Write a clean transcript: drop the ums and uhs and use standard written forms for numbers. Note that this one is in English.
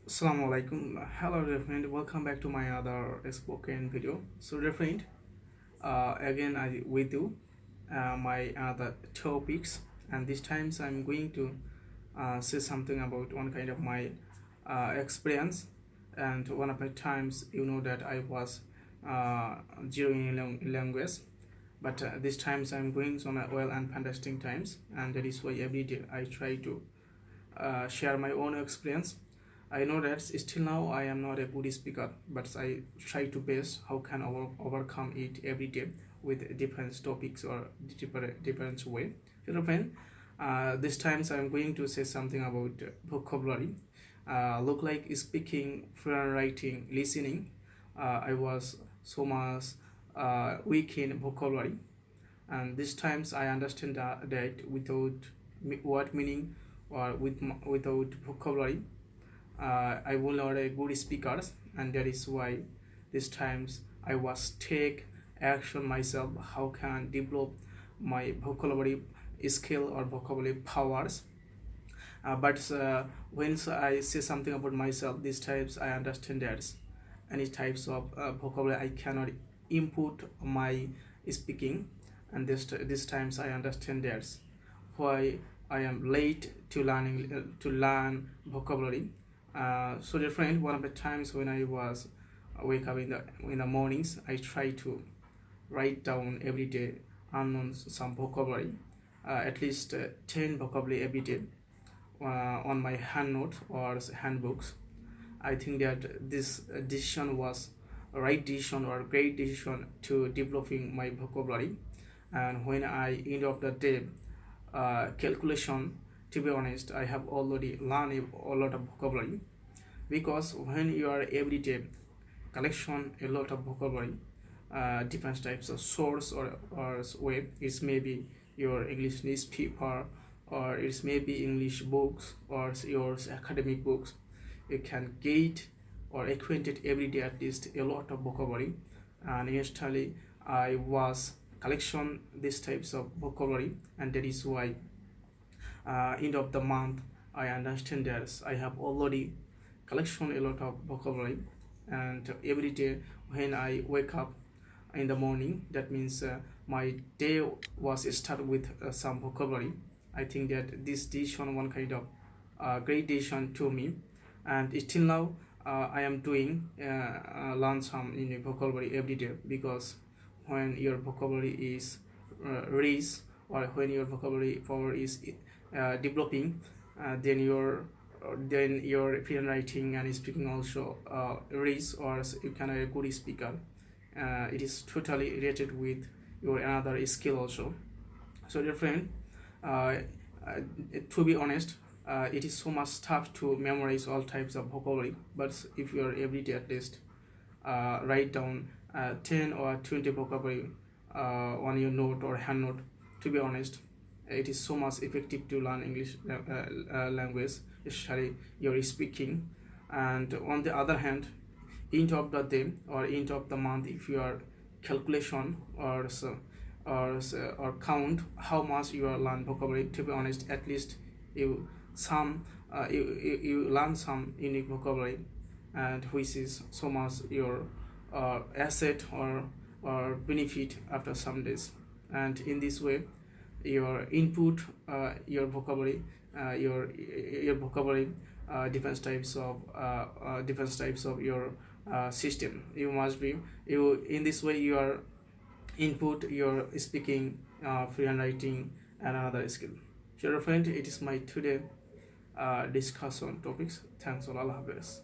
Assalamu alaikum. Hello dear friend, welcome back to my other spoken video. So dear friend, again I with you my other topics, and this times I'm going to say something about one kind of my experience. And one of my times, you know that I was zero in language, but this times I'm going on a well and fantastic times, and that is why every day I try to share my own experience. I know that still now I am not a good speaker, but I try to base how can overcome it every day with different topics or different way. So friend, this times I'm going to say something about vocabulary. Look like speaking, fluent writing, listening. I was so much weak in vocabulary, and this times I understand that without word meaning or without vocabulary, I will not a good speaker, and that is why this times I was take action myself. How can develop my vocabulary skill or vocabulary powers? But when I say something about myself, these types I understand that any types of vocabulary I cannot input my speaking, and this times I understand that why I am late to learn vocabulary. So dear friend, one of the times when I was wake up in the mornings, I try to write down every day unknown some vocabulary, at least 10 vocabulary every day on my hand notes or handbooks. I think that this decision was a right decision or great decision to developing my vocabulary. And when I end of the day calculation, to be honest, I have already learned a lot of vocabulary, because when you are every day collection a lot of vocabulary, different types of source or way, it may be your English newspaper, or it's maybe English books or your academic books. You can get or acquainted every day at least a lot of vocabulary. And initially I was collection these types of vocabulary, and that is why end of the month I understand that I have already collection a lot of vocabulary. And every day when I wake up in the morning, that means my day was started with some vocabulary. I think that this decision one kind of great decision to me, and still now I am doing learn some in vocabulary every day, because when your vocabulary is rich, or when your vocabulary power is developing, then your fluent writing and speaking also rich, or you can be a good speaker. It is totally related with your another skill also. So dear friend, uh, uh, to be honest, it is so much tough to memorize all types of vocabulary, but if you are every day at least write down 10 or 20 vocabulary on your note or hand note, to be honest, it is so much effective to learn English language, especially your speaking. And on the other hand, end of the day or end of the month, if you are calculation or count how much you are learn vocabulary, to be honest, at least you you learn some unique vocabulary, and which is so much your asset or benefit after some days. And in this way, your input, your vocabulary, your vocabulary, different types of your system. You must be you in this way you are input your speaking, freehand writing, and another skill. So friend, it is my today discussion topics. Thanks, Allah Hafiz.